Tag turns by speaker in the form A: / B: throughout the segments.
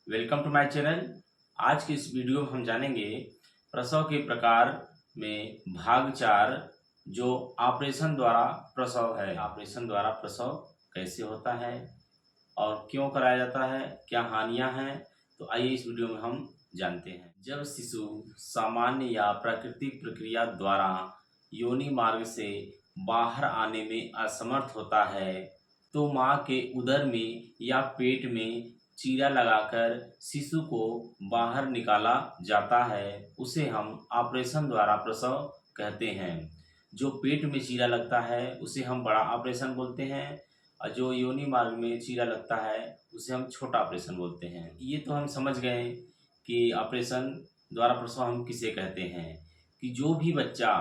A: Welcome to my channel. आज की इस वीडियो में हम जानेंगे प्रसव के प्रकार में भाग 4 जो ऑपरेशन द्वारा प्रसव है। ऑपरेशन द्वारा प्रसव कैसे होता है और क्यों कराया जाता है, क्या हानियां हैं, तो आइए इस वीडियो में हम जानते हैं। जब शिशु सामान्य या प्राकृतिक प्रक्रिया द्वारा योनि मार्ग से बाहर आने में असमर्थ होता है तो माँ के उदर में या पेट में चीरा लगाकर शिशु को बाहर निकाला जाता है। उसे हम ऑपरेशन द्वारा प्रसव कहते हैं। जो पेट में चीरा लगता है उसे हम बड़ा ऑपरेशन बोलते हैं और जो योनि मार्ग में चीरा लगता है उसे हम छोटा ऑपरेशन बोलते हैं। ये तो हम समझ गए कि ऑपरेशन द्वारा प्रसव हम किसे कहते हैं। कि जो भी बच्चा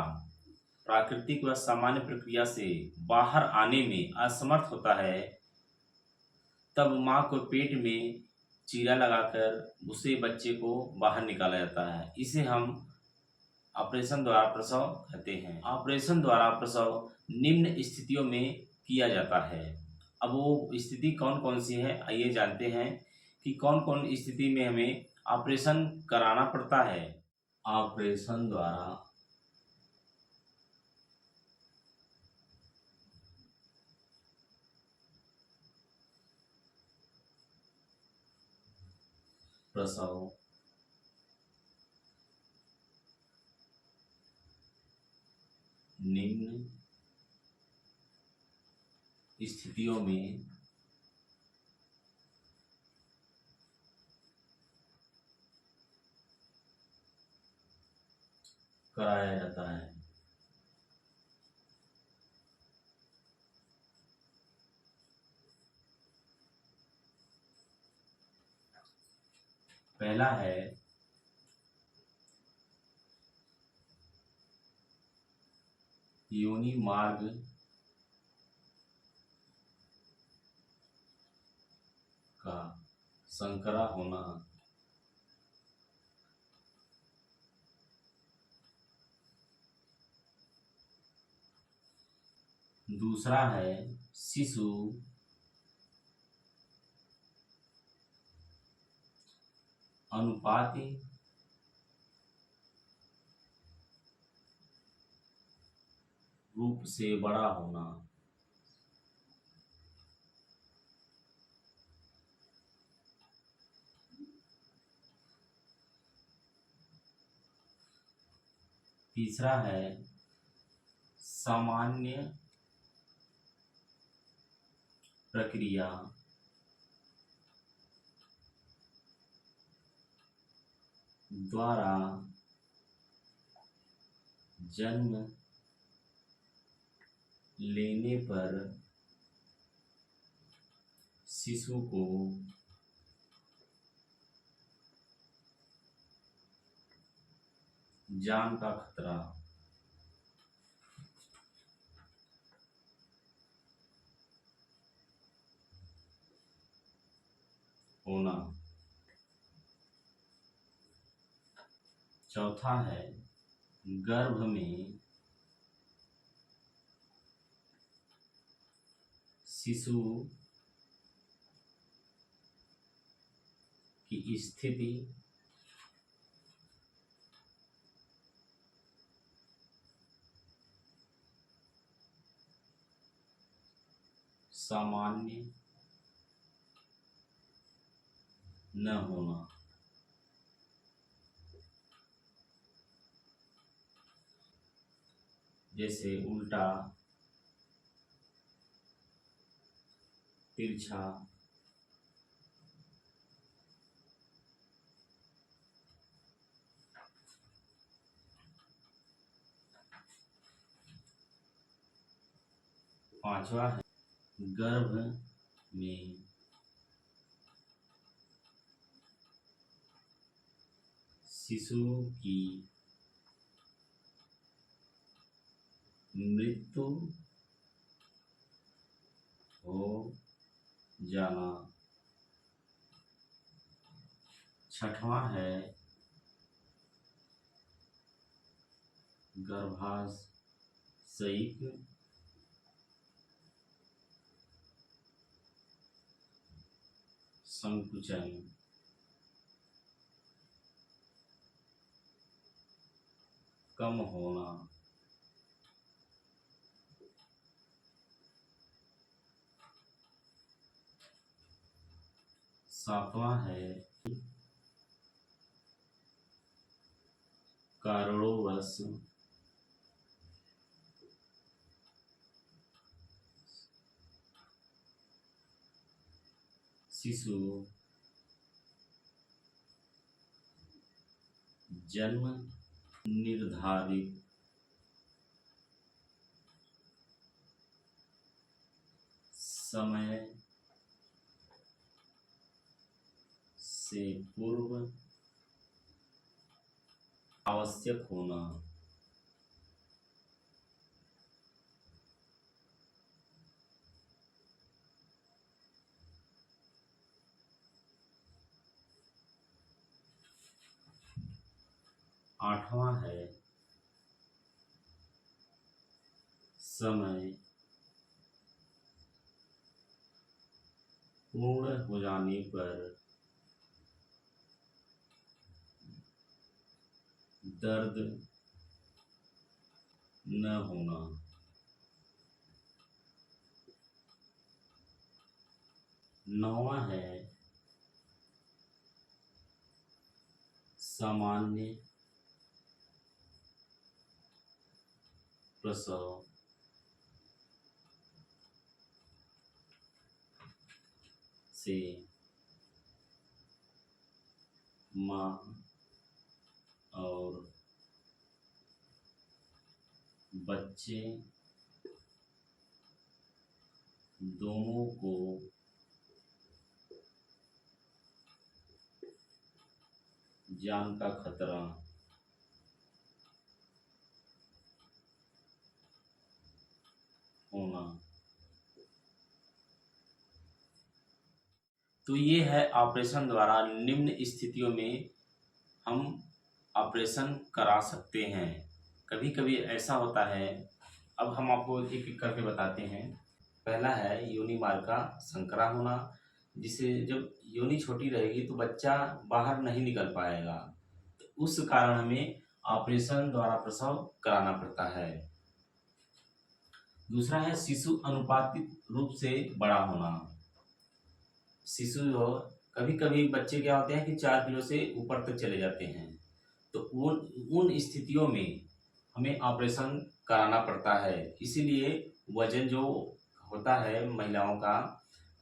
A: प्राकृतिक व सामान्य प्रक्रिया से बाहर आने में असमर्थ होता है तब माँ को पेट में चीरा लगाकर उसे बच्चे को बाहर निकाला जाता है। इसे हम ऑपरेशन द्वारा प्रसव कहते हैं। ऑपरेशन द्वारा प्रसव निम्न स्थितियों में किया जाता है। अब वो स्थिति कौन कौन सी है आइए जानते हैं कि कौन कौन स्थिति में हमें ऑपरेशन कराना पड़ता है। ऑपरेशन द्वारा प्रसव निम्न स्थितियों में कराया जाता है। पहला है योनि मार्ग का संकरा होना। दूसरा है शिशु अनुपाति रूप से बड़ा होना। तीसरा है सामान्य प्रक्रिया द्वारा जन्म लेने पर शिशु को जान का खतरा होना। चौथा है गर्भ में शिशु की स्थिति सामान्य न होना। जैसे उल्टा, तिरछा, पांचवा है गर्भ में शिशु की मृत्यु हो जाना। छठवां है गर्भाशयिक संकुचन। कम होना। सातवां है कारणोंवश शिशु जन्म निर्धारित समय से पूर्व आवश्यक होना। आठवां है समय पूर्ण हो जाने पर दर्द न होना। नौवां है सामान्य प्रसव से माँ और बच्चे दोनों को जान का खतरा होना। तो ये है ऑपरेशन द्वारा निम्न स्थितियों में हम ऑपरेशन करा सकते हैं। कभी कभी ऐसा होता है, अब हम आपको एक एक करके बताते हैं। पहला है योनि मार्ग का संकरा होना, जिसे जब योनि छोटी रहेगी तो बच्चा बाहर नहीं निकल पाएगा, तो उस कारण हमें ऑपरेशन द्वारा प्रसव कराना पड़ता है। दूसरा है शिशु अनुपातिक रूप से बड़ा होना। शिशु जो कभी कभी बच्चे क्या होते हैं कि 4 किलो से ऊपर तक चले जाते हैं, तो उन स्थितियों में हमें ऑपरेशन कराना पड़ता है। इसीलिए वजन जो होता है महिलाओं का,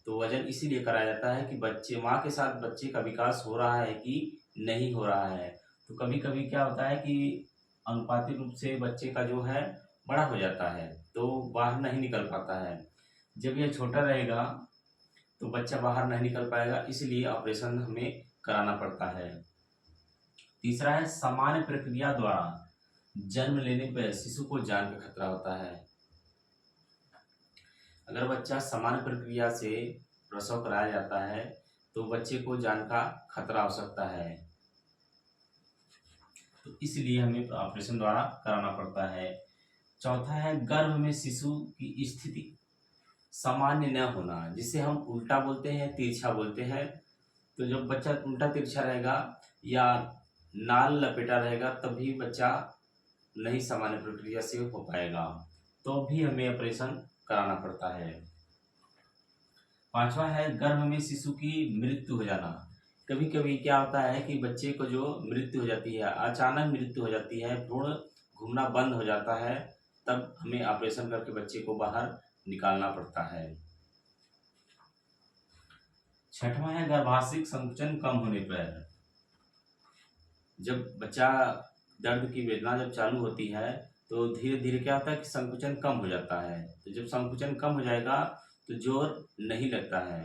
A: तो वजन इसीलिए कराया जाता है कि बच्चे माँ के साथ बच्चे का विकास हो रहा है कि नहीं हो रहा है। तो कभी कभी क्या होता है कि अनुपातिक रूप से बच्चे का जो है बड़ा हो जाता है, तो बाहर नहीं निकल पाता है। जब यह छोटा रहेगा तो बच्चा बाहर नहीं निकल पाएगा, इसलिए ऑपरेशन हमें कराना पड़ता है। तीसरा है सामान्य प्रक्रिया द्वारा जन्म लेने पर शिशु को जान का खतरा होता है। अगर बच्चा सामान्य प्रक्रिया से प्रसव कराया जाता है तो बच्चे को जान का खतरा हो सकता है, तो इसलिए हमें ऑपरेशन द्वारा कराना पड़ता है। चौथा है गर्भ में शिशु की स्थिति सामान्य न होना, जिसे हम उल्टा बोलते हैं, तिरछा बोलते हैं। तो जब बच्चा उल्टा तिरछा रहेगा या नाल लपेटा रहेगा तब भी बच्चा नहीं सामान्य प्रक्रिया से हो पाएगा, तो भी हमें ऑपरेशन कराना पड़ता है। पांचवा है गर्भ में शिशु की मृत्यु हो जाना। कभी कभी क्या होता है कि बच्चे को जो मृत्यु हो जाती है, अचानक मृत्यु हो जाती है, भ्रूण घूमना बंद हो जाता है, तब हमें ऑपरेशन करके बच्चे को बाहर निकालना पड़ता है। छठवां है गर्भाशय संकुचन कम होने पर। जब बच्चा दर्द की वेदना जब चालू होती है तो धीरे धीरे क्या होता है कि संकुचन कम हो जाता है, तो जब संकुचन कम हो जाएगा तो जोर नहीं लगता है,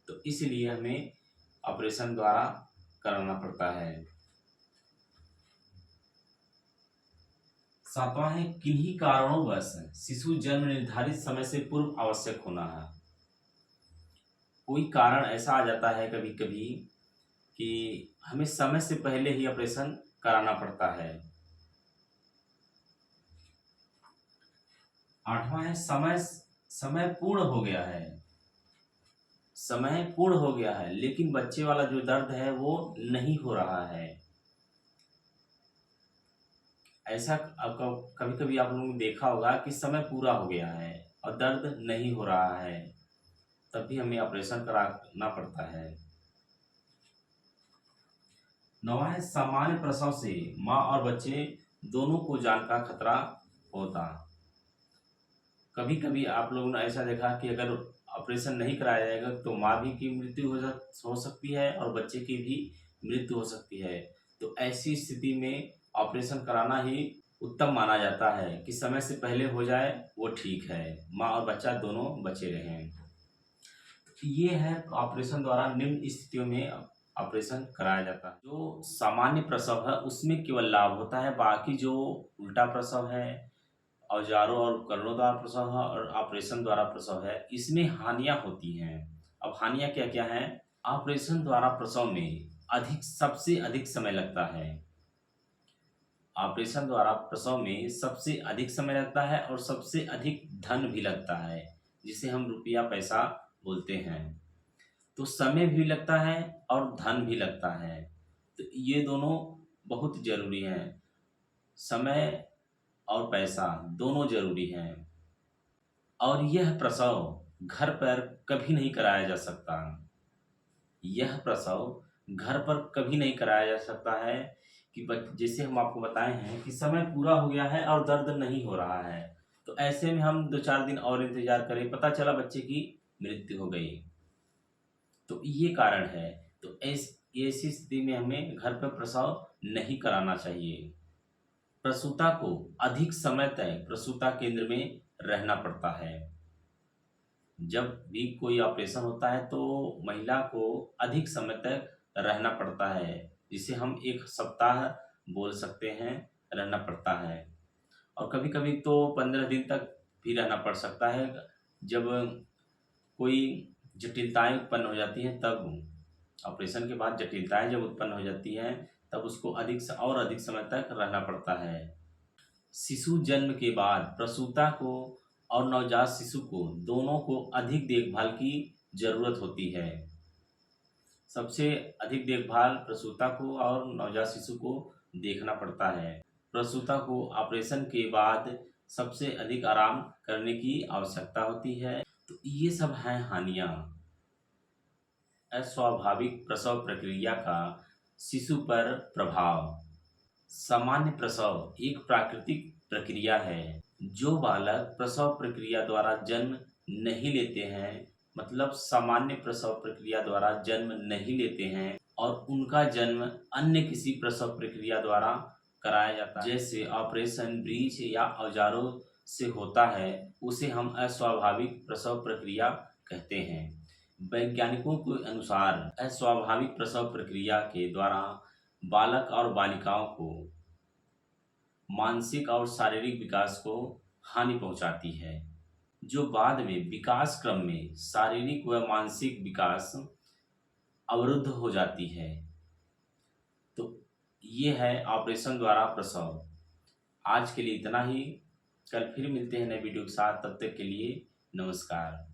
A: तो इसलिए हमें ऑपरेशन द्वारा कराना पड़ता है। सातवां है किन्हीं कारणोंवश शिशु जन्म निर्धारित समय से पूर्व आवश्यक होना है। कोई कारण ऐसा आ जाता है कभी कभी कि हमें समय से पहले ही ऑपरेशन कराना पड़ता है। आठवां है समय समय पूर्ण हो गया है। समय पूर्ण हो गया है लेकिन बच्चे वाला जो दर्द है वो नहीं हो रहा है, ऐसा आपका कभी कभी आप लोगों ने देखा होगा कि समय पूरा हो गया है और दर्द नहीं हो रहा है, तब भी हमें ऑपरेशन कराना पड़ता है। 9वां है सामान्य प्रसव से माँ और बच्चे दोनों को जान का खतरा होता। कभी कभी आप लोगों ने ऐसा देखा कि अगर ऑपरेशन नहीं कराया जाएगा तो माँ भी की मृत्यु हो सकती है और बच्चे की भी मृत्यु हो सकती है। तो ऐसी स्थिति में ऑपरेशन कराना ही उत्तम माना जाता है कि समय से पहले हो जाए वो ठीक है, माँ और बच्चा दोनों बचे रहें। ये है ऑपरेशन द्वारा निम्न स्थितियों में ऑपरेशन कराया जाता है। जो सामान्य प्रसव है उसमें केवल लाभ होता है, बाकी जो उल्टा प्रसव है, औजारों और उपकरणों द्वारा प्रसव है और ऑपरेशन द्वारा प्रसव है, इसमें हानियां होती हैं। अब हानियां क्या क्या हैं? ऑपरेशन द्वारा प्रसव में सबसे अधिक समय लगता है। ऑपरेशन द्वारा प्रसव में सबसे अधिक समय लगता है और सबसे अधिक धन भी लगता है, जिसे हम रुपया पैसा बोलते हैं। तो समय भी लगता है और धन भी लगता है, तो ये दोनों बहुत जरूरी हैं। समय और पैसा दोनों जरूरी हैं। और यह प्रसव घर पर कभी नहीं कराया जा सकता। यह प्रसव घर पर कभी नहीं कराया जा सकता है कि जैसे हम आपको बताए हैं कि समय पूरा हो गया है और दर्द नहीं हो रहा है, तो ऐसे में हम 2-4 दिन और इंतजार करें, पता चला बच्चे की मृत्यु हो गई, तो ये कारण है। तो ऐसी स्थिति में हमें घर पर प्रसव नहीं कराना चाहिए। प्रसूता को अधिक समय तक प्रसूता केंद्र में रहना पड़ता है। जब भी कोई ऑपरेशन होता है तो महिला को अधिक समय तक रहना पड़ता है, जिसे हम 1 सप्ताह बोल सकते हैं, रहना पड़ता है। और कभी कभी तो 15 दिन तक भी रहना पड़ सकता है। जब कोई जटिलताएं उत्पन्न हो जाती हैं, तब ऑपरेशन के बाद जटिलताएं जब उत्पन्न हो जाती हैं तब उसको अधिक समय तक रहना पड़ता है। शिशु जन्म के बाद प्रसूता को और नवजात शिशु को दोनों को अधिक देखभाल की जरूरत होती है। सबसे अधिक देखभाल प्रसूता को और नवजात शिशु को देखना पड़ता है। प्रसूता को ऑपरेशन के बाद सबसे अधिक आराम करने की आवश्यकता होती है। तो ये सब हैं हानियां। अस्वाभाविक प्रसव प्रक्रिया का शिशु पर प्रभाव। सामान्य प्रसव एक प्राकृतिक प्रक्रिया है। जो बालक प्रसव प्रक्रिया द्वारा जन्म नहीं लेते हैं, मतलब सामान्य प्रसव प्रक्रिया द्वारा जन्म नहीं लेते हैं और उनका जन्म अन्य किसी प्रसव प्रक्रिया द्वारा कराया जाता है, जैसे ऑपरेशन, ब्रीच या औजारों से होता है, उसे हम अस्वाभाविक प्रसव प्रक्रिया कहते हैं। वैज्ञानिकों के अनुसार अस्वाभाविक प्रसव प्रक्रिया के द्वारा बालक और बालिकाओं को मानसिक और शारीरिक विकास को हानि पहुंचाती है, जो बाद में विकास क्रम में शारीरिक व मानसिक विकास अवरुद्ध हो जाती है। तो ये है ऑपरेशन द्वारा प्रसव। आज के लिए इतना ही। कल फिर मिलते हैं नए वीडियो के साथ, तब तक के लिए नमस्कार।